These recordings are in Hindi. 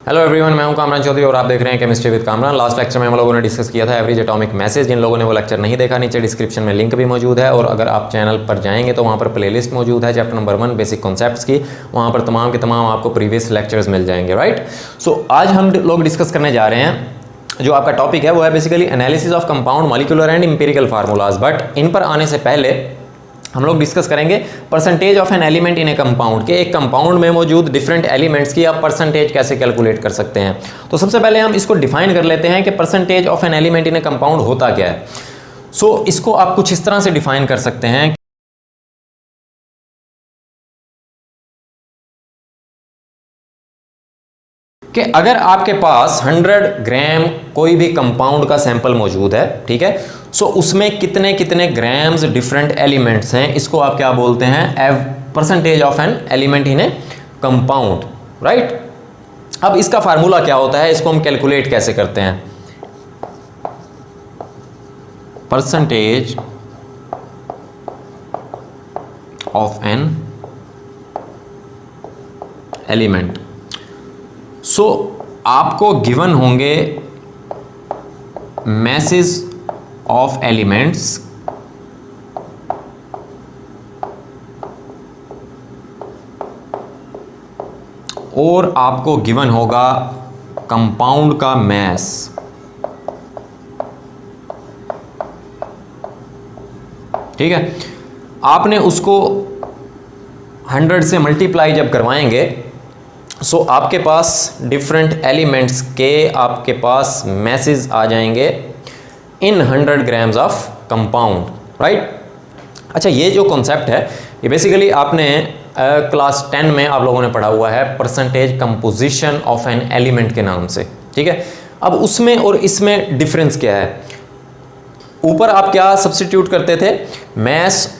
हेलो एवरीवन, मैं हूं कामरान चौधरी और आप देख रहे हैं chemistry with Kamran. Last lecture में हम लोगों ने डिस्कस किया था एवरेज एटॉमिक मैसेज। जिन लोगों ने वो लेक्चर नहीं देखा, नीचे डिस्क्रिप्शन में लिंक भी मौजूद है, और अगर आप चैनल पर जाएंगे तो वहाँ पर प्लेलिस्ट मौजूद है चैप्टर नंबर 1 बेसिक कॉन्सेप्ट्स की। वहाँ पर तमाम के तमाम आपको प्रीवियस लेक्चर्स मिल जाएंगे, राइट। सो आज हम लोग डिस्कस करने जा रहे हैं, जो आपका टॉपिक है वो है basically analysis of compound, molecular and empirical formulas. But in पर आने से पहले हम लोग डिस्कस करेंगे percentage of an element in a compound, के एक कंपाउंड में मौजूद डिफरेंट एलिमेंट्स की आप परसेंटेज कैसे कैलकुलेट कर सकते हैं। तो सबसे पहले हम इसको डिफाइन कर लेते हैं कि percentage of an element in a compound होता क्या है। सो इसको आप कुछ इस तरह से डिफाइन कर सकते हैं कि अगर आपके पास 100 ग्राम कोई भी कंपाउंड का सैंपल मौजूद है, ठीक है, सो उसमें कितने कितने ग्राम्स डिफरेंट एलिमेंट्स हैं, इसको आप क्या बोलते हैं, percentage of an element in a compound, right. अब इसका फार्मूला क्या होता है, इसको हम कैलकुलेट कैसे करते हैं। Percentage of an element. So आपको गिवन होंगे मैसेज ऑफ एलिमेंट्स, और आपको गिवन होगा कंपाउंड का मैस। ठीक है, आपने उसको 100 से मल्टीप्लाई जब करवाएंगे, सो आपके पास डिफरेंट एलिमेंट्स के आपके पास मैसेज आ जाएंगे इन 100 ग्राम्स ऑफ कंपाउंड, राइट। अच्छा, ये जो कॉन्सेप्ट है ये बेसिकली आपने क्लास 10 में आप लोगों ने पढ़ा हुआ है, percentage composition of an element के नाम से, ठीक है। अब उसमें और इसमें डिफरेंस क्या है, ऊपर आप क्या सब्स्टिट्यूट करते थे,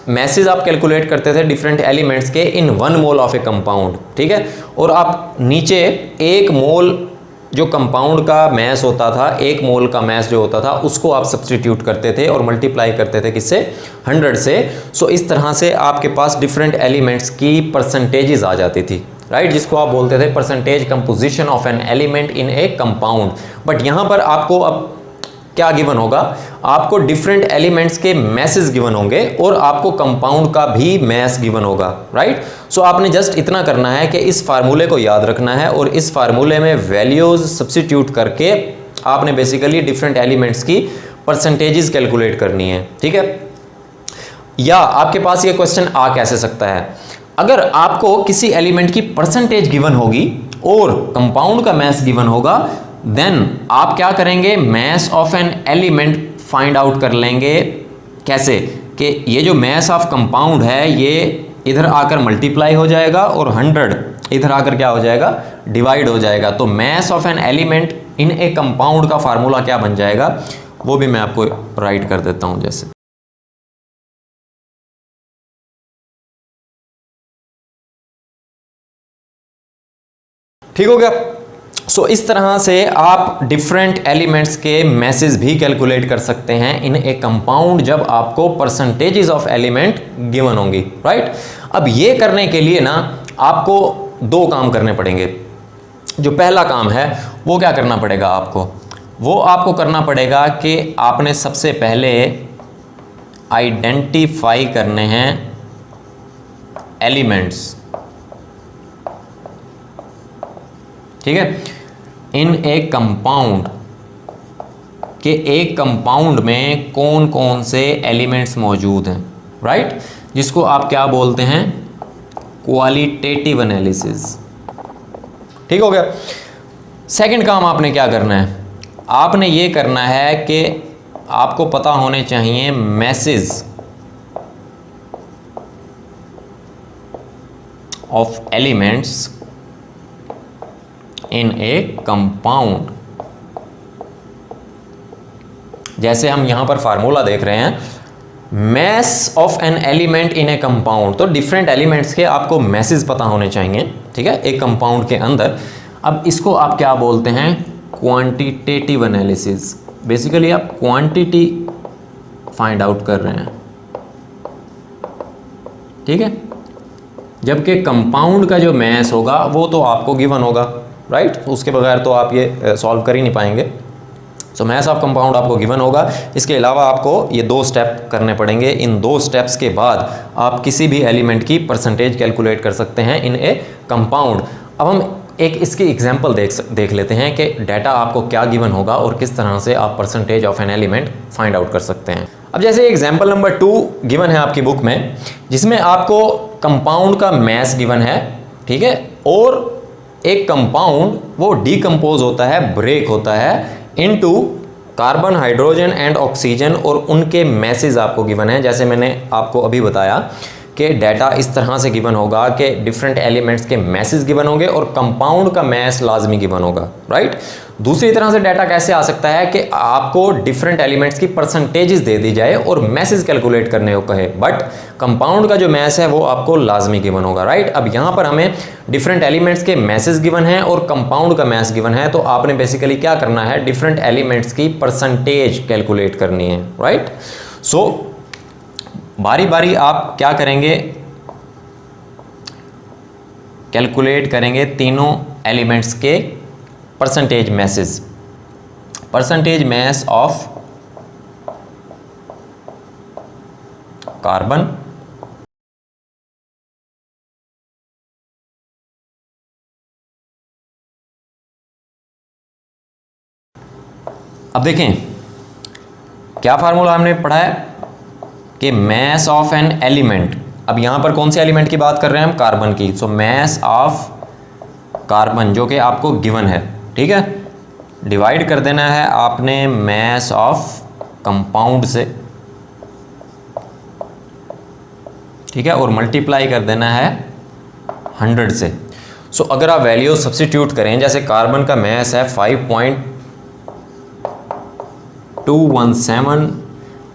मैसेज आप कैलकुलेट करते थे डिफरेंट एलिमेंट्स के इन 1 मोल ऑफ ए कंपाउंड, ठीक है, और आप नीचे 1 मोल जो कंपाउंड का मैस होता था, 1 मोल का मैस जो होता था, उसको आप सब्स्टिट्यूट करते थे और मल्टीप्लाई करते थे किससे, 100 से। सो इस तरह से आपके पास डिफरेंट एलिमेंट्स की परसेंटेजेस आ जाती थी, राइट, जिसको आप बोलते थे percentage composition of an element in a compound. But यहाँ पर आपको अब क्या गिवन होगा, आपको डिफरेंट एलिमेंट्स के मैसेज गिवन होंगे और आपको कंपाउंड का भी मैस गिवन होगा, राइट। सो आपने जस्ट इतना करना है कि इस फार्मूले को याद रखना है और इस फार्मूले में वैल्यूज सब्स्टिट्यूट करके आपने बेसिकली डिफरेंट एलिमेंट्स की परसेंटेजेस कैलकुलेट करनी है, ठीक है। या आपके पास ये क्वेश्चन आ कैसे सकता है, अगर आपको किसी एलिमेंट की परसेंटेज गिवन होगी और कंपाउंड का मैस गिवन होगा, देन आप क्या करेंगे, mass of an element find out कर लेंगे। कैसे कि ये जो मैस ऑफ कंपाउंड है ये इधर आकर मल्टीप्लाई हो जाएगा और 100 इधर आकर क्या हो जाएगा, डिवाइड हो जाएगा। तो mass of an element in a compound का फार्मूला क्या बन जाएगा, वो भी मैं आपको राइट कर देता हूं। जैसे ठीक हो गया। सो इस तरह से आप डिफरेंट एलिमेंट्स के मैसेज भी कैलकुलेट कर सकते हैं इन ए कंपाउंड जब आपको परसेंटेजेस ऑफ एलिमेंट गिवन होंगी, राइट। अब ये करने के लिए ना आपको 2 काम करने पड़ेंगे। जो पहला काम है वो क्या करना पड़ेगा आपको, वो आपको करना पड़ेगा कि आपने सबसे पहले आइडेंटिफाई करने हैं एलिमेंट्स, ठीक है, इन ए कंपाउंड, के एक कंपाउंड में कौन कौन से एलिमेंट्स मौजूद हैं, राइट, जिसको आप क्या बोलते हैं, क्वालिटेटिव एनालिसिस। ठीक हो गया। सेकंड काम आपने क्या करना है, आपने ये करना है कि आपको पता होने चाहिए message of elements in a compound. जैसे हम यहां पर फार्मूला देख रहे हैं, mass of an element in a compound, तो डिफरेंट एलिमेंट्स के आपको मैसेज पता होने चाहिए, ठीक है, एक कंपाउंड के अंदर। अब इसको आप क्या बोलते हैं, क्वांटिटेटिव एनालिसिस। बेसिकली आप क्वांटिटी फाइंड आउट कर रहे हैं, ठीक है। जबकि कंपाउंड का जो मैस होगा वो तो आपको गिवन होगा, राइट। उसके बगैर तो आप ये सॉल्व कर ही नहीं पाएंगे। सो मैस ऑफ कंपाउंड आपको गिवन होगा। इसके अलावा आपको ये 2 स्टेप करने पड़ेंगे। इन 2 स्टेप्स के बाद आप किसी भी एलिमेंट की परसेंटेज कैलकुलेट कर सकते हैं इन ए कंपाउंड। अब हम एक इसकी एग्जांपल देख लेते हैं कि डाटा आपको क्या गिवन होगा और किस तरह से आप percentage of an element find out कर सकते हैं। अब जैसे एग्जांपल नंबर 2 गिवन है आपकी बुक में, जिसमें आपको कंपाउंड का मैस गिवन है, ठीक है, और एक कंपाउंड वो डीकम्पोज होता है, ब्रेक होता है into carbon, hydrogen and oxygen, और उनके मैसेज आपको गिवन है। जैसे मैंने आपको अभी बताया कि डाटा इस तरह से गिवन होगा कि डिफरेंट एलिमेंट्स के मैसेज गिवन होंगे और कंपाउंड का मैस लाजमी गिवन होगा, राइट। दूसरी तरह से डाटा कैसे आ सकता है कि आपको डिफरेंट एलिमेंट्स की परसेंटेजेस दे दी जाए और मैसेज कैलकुलेट करने को कहे, बट कंपाउंड का जो मैस है वो आपको लाजमी गिवन होगा, राइट। अब यहाँ पर हमें डिफरेंट एलिमेंट्स के मैसेज गिवन है और कंपाउंड का मैस गिवन है, तो आपने बेसिकली क्या करना है, डिफरेंट एलिमेंट्स की परसेंटेज कैलकुलेट करनी है, राइट। सो बारी बारी आप क्या करेंगे, कैलकुलेट करेंगे तीनों एलिमेंट्स के percentage message, percentage mass of carbon, अब देखें क्या फार्मूला हमने पढ़ा है कि मैस ऑफ एन एलिमेंट। अब यहां पर कौन से एलिमेंट की बात कर रहे हैं हम, कार्बन की। सो मैस ऑफ कार्बन जो कि आपको गिवन है, ठीक है, डिवाइड कर देना है आपने मैस ऑफ कंपाउंड से, ठीक है, और मल्टीप्लाई कर देना है 100 से। सो अगर आप वैल्यू सब्स्टिट्यूट करें, जैसे कार्बन का मैस है 5.217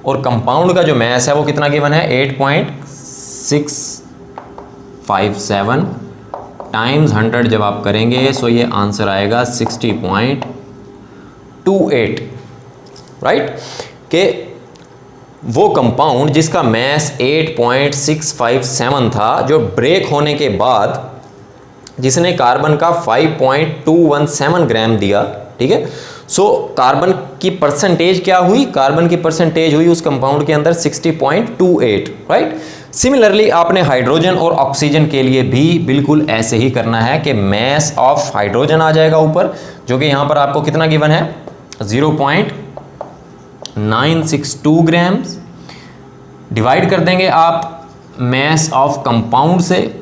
और कंपाउंड का जो मैस है वो कितना गिवन है, 8.657 टाइम्स 100 जब आप करेंगे सो ये आंसर आएगा 60.28, राइट। कि वो कंपाउंड जिसका मैस 8.657 था, जो ब्रेक होने के बाद जिसने कार्बन का 5.217 ग्राम दिया, ठीक है। सो कार्बन की परसेंटेज क्या हुई, कार्बन की परसेंटेज हुई उस कंपाउंड के अंदर 60.28, राइट। सिमिलरली आपने हाइड्रोजन और ऑक्सीजन के लिए भी बिल्कुल ऐसे ही करना है कि मैस ऑफ हाइड्रोजन आ जाएगा ऊपर, जो कि यहां पर आपको कितना गिवन है, 0.962 ग्राम्स, डिवाइड कर देंगे आप मैस ऑफ कंपाउंड से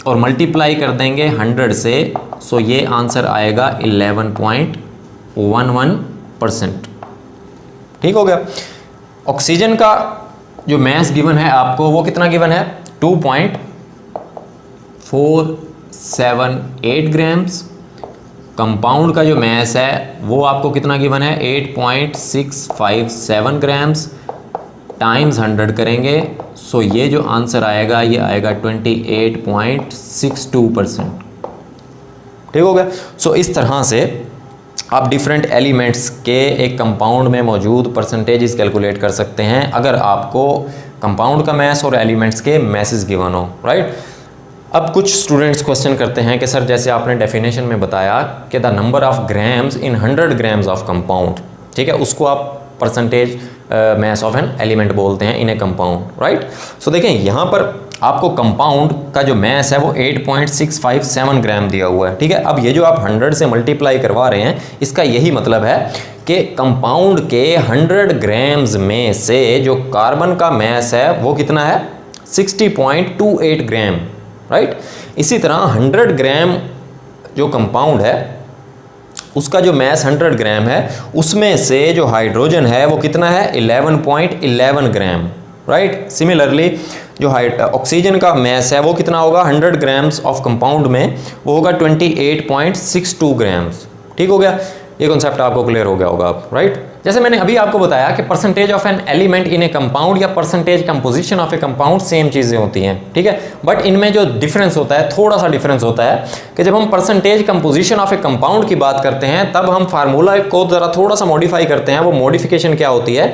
और मल्टीप्लाई कर देंगे 100 से, सो ये आंसर आएगा 11.11%, ठीक हो गया। ऑक्सीजन का जो मैस गिवन है आपको वो कितना गिवन है, 2.478 ग्राम्स। कंपाउंड का जो मैस है वो आपको कितना गिवन है, 8.657 ग्राम्स टाइम्स 100 करेंगे, सो ये जो आंसर आएगा ये आएगा 28.62%, ठीक हो गया। सो इस तरह से आप डिफरेंट एलिमेंट्स के एक कंपाउंड में मौजूद परसेंटेजेस कैलकुलेट कर सकते हैं अगर आपको कंपाउंड का मैस और एलिमेंट्स के मैसेज गिवन हो, राइट। अब कुछ स्टूडेंट्स क्वेश्चन करते हैं कि सर जैसे आपने डेफिनेशन में बताया कि the number of grams in 100 grams of compound, ठीक है, उसको आप percentage mass of an element बोलते हैं इन ए कंपाउंड, राइट। सो देखें यहाँ पर आपको कंपाउंड का जो मैस है वो 8.657 ग्राम दिया हुआ है, ठीक है। अब ये जो आप 100 से मल्टीप्लाई करवा रहे हैं, इसका यही मतलब है कि कंपाउंड के 100 ग्राम्स में से जो कार्बन का मैस है वो कितना है, 60.28 ग्राम, राइट। इसी तरह 100 ग्राम जो कंपाउंड है उसका जो मैस 100 ग्राम है, उसमें से जो हाइड्रोजन है वो कितना है, 11.11 ग्राम, राइट। सिमिलरली जो ऑक्सीजन का मैस है वो कितना होगा, 100 ग्राम्स ऑफ कंपाउंड में वो होगा 28.62 ग्राम्स, ठीक हो गया। ये कॉन्सेप्ट आपको क्लियर हो गया होगा आप, राइट। जैसे मैंने अभी आपको बताया कि percentage of an element in a compound या percentage composition of a compound same चीज़ें होती हैं, ठीक है, बट इनमें जो डिफरेंस होता है, थोड़ा सा डिफरेंस होता है कि जब हम percentage composition of a compound की बात करते हैं तब हम फार्मूला को ज़रा थोड़ा सा मॉडिफाई करते हैं। वो मॉडिफिकेशन क्या होती है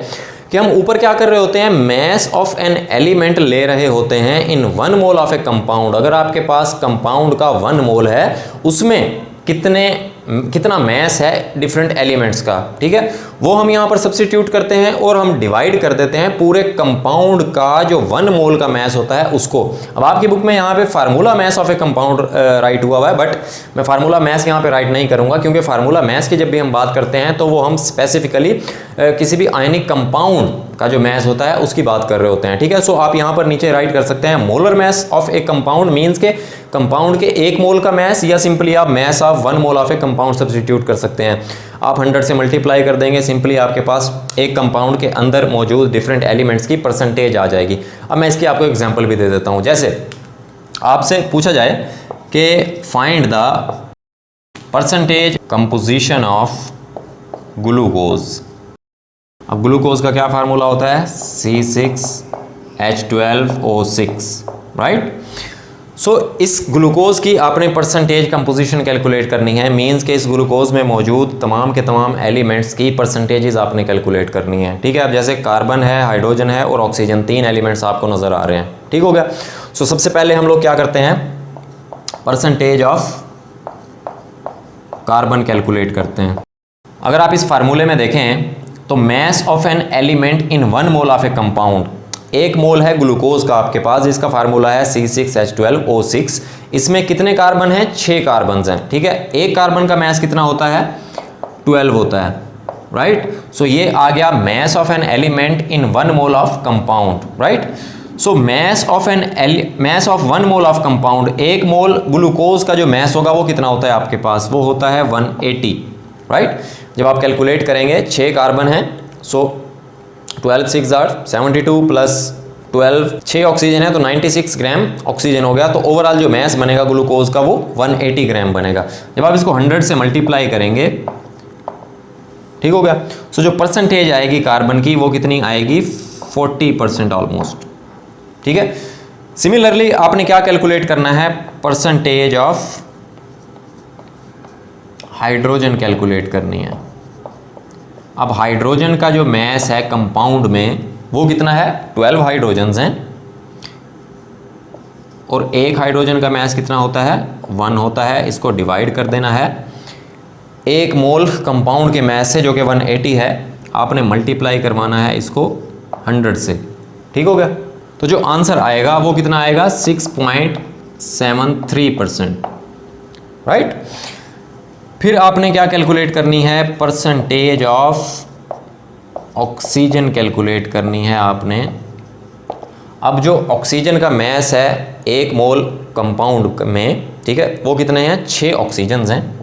कि हम ऊपर क्या कर रहे होते हैं, मैस ऑफ एन एलिमेंट ले रहे होते हैं इन 1 मोल ऑफ ए कंपाउंड। अगर आपके पास कंपाउंड का 1 मोल है, उसमें कितना मैस है डिफरेंट एलिमेंट्स का, ठीक है, वो हम यहाँ पर सब्स्टिट्यूट करते हैं और हम डिवाइड कर देते हैं पूरे कंपाउंड का जो 1 मोल का मैस होता है उसको। अब आपकी बुक में यहाँ पे formula mass of a compound right हुआ है, बट मैं फार्मूला मैस यहाँ पे राइट नहीं करूँगा, क्योंकि फार्मूला मैस की जब भी हम बात करते हैं तो वो हम स्पेसिफिकली किसी भी आयनिक कंपाउंड का जो मैस होता है उसकी बात कर रहे होते हैं, ठीक है। सो आप यहाँ पर नीचे राइट कर सकते हैं molar mass of a compound means के कंपाउंड के 1 मोल का मैस, या सिंपली आप mass of 1 mole of a compound substitute कर सकते हैं। आप 100 से मल्टीप्लाई कर देंगे, सिंपली आपके पास एक कंपाउंड के अंदर मौजूद डिफरेंट एलिमेंट्स की परसेंटेज आ जाएगी। अब मैं इसकी आपको एग्जांपल भी दे देता हूँ। जैसे आपसे पूछा जाए कि find the percentage composition of glucose. अब ग्लूकोज का क्या फार्मूला होता है, C6H12O6, राइट। सो इस ग्लूकोज की आपने परसेंटेज कंपोजिशन कैलकुलेट करनी है, मींस के इस ग्लूकोज में मौजूद तमाम के तमाम एलिमेंट्स की परसेंटेजेस आपने कैलकुलेट करनी है, ठीक है। अब जैसे कार्बन है, हाइड्रोजन है और ऑक्सीजन, 3 एलिमेंट्स आपको नज़र आ रहे हैं, ठीक हो गया। सो सबसे पहले हम लोग क्या करते हैं, परसेंटेज ऑफ कार्बन कैलकुलेट करते हैं। अगर आप इस फार्मूले में देखें तो mass of an element in 1 mole of a compound, 1 मोल है ग्लूकोज का आपके पास, जिसका फार्मूला है C6H12O6। इसमें कितने कार्बन हैं, 6 कार्बन हैं, ठीक है। एक कार्बन का मैस कितना होता है, 12 होता है, राइट। सो ये आ गया mass of an element in 1 mole of compound, right. So mass of 1 mole of compound, 1 mole glucose का जो मैस होगा वो कितना होता है आपके पास, वो होता है 180, राइट। जब आप कैलकुलेट करेंगे 6 कार्बन हैं, सो 12 6 72 प्लस 12 6 ऑक्सीजन है तो 96 ग्राम ऑक्सीजन हो गया। तो ओवरऑल जो मैस बनेगा ग्लूकोज का वो 180 ग्राम बनेगा। जब आप इसको 100 से मल्टीप्लाई करेंगे, ठीक हो गया। सो जो परसेंटेज आएगी कार्बन की वो कितनी आएगी, 40% ऑलमोस्ट, ठीक है। सिमिलरली आपने क्या कैलकुलेट करना है, परसेंटेज ऑफ हाइड्रोजन कैलकुलेट करनी है। अब हाइड्रोजन का जो मैस है कंपाउंड में वो कितना है, 12 हाइड्रोजन्स हैं और एक हाइड्रोजन का मैस कितना होता है, 1 होता है। इसको डिवाइड कर देना है 1 मोल कंपाउंड के मैस से जो कि 180 है, आपने मल्टीप्लाई करवाना है इसको 100 से, ठीक हो गया। तो जो आंसर आएगा वो कितना आएगा, 6.73%, राइट। फिर आपने क्या कैलकुलेट करनी है, परसेंटेज ऑफ ऑक्सीजन कैलकुलेट करनी है आपने। अब जो ऑक्सीजन का मैस है 1 मोल कंपाउंड में, ठीक है, वो कितने हैं, 6 ऑक्सीजन हैं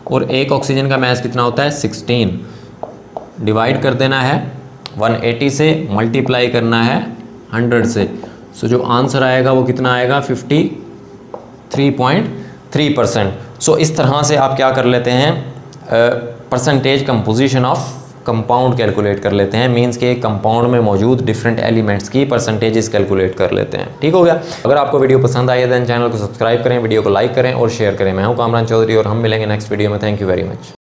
और एक ऑक्सीजन का मैस कितना होता है, 16। डिवाइड कर देना है 180 से, मल्टीप्लाई करना है 100 से। सो जो आंसर आएगा वो कितना आएगा, 53.3%। सो इस तरह से आप क्या कर लेते हैं, percentage composition of compound calculate कर लेते हैं, मींस के कंपाउंड में मौजूद डिफरेंट एलिमेंट्स की परसेंटेजेस कैलकुलेट कर लेते हैं, ठीक हो गया। अगर आपको वीडियो पसंद आई है देन चैनल को सब्सक्राइब करें, वीडियो को लाइक करें और शेयर करें। मैं हूं कामरान चौधरी और हम मिलेंगे नेक्स्ट वीडियो में। Thank you very much.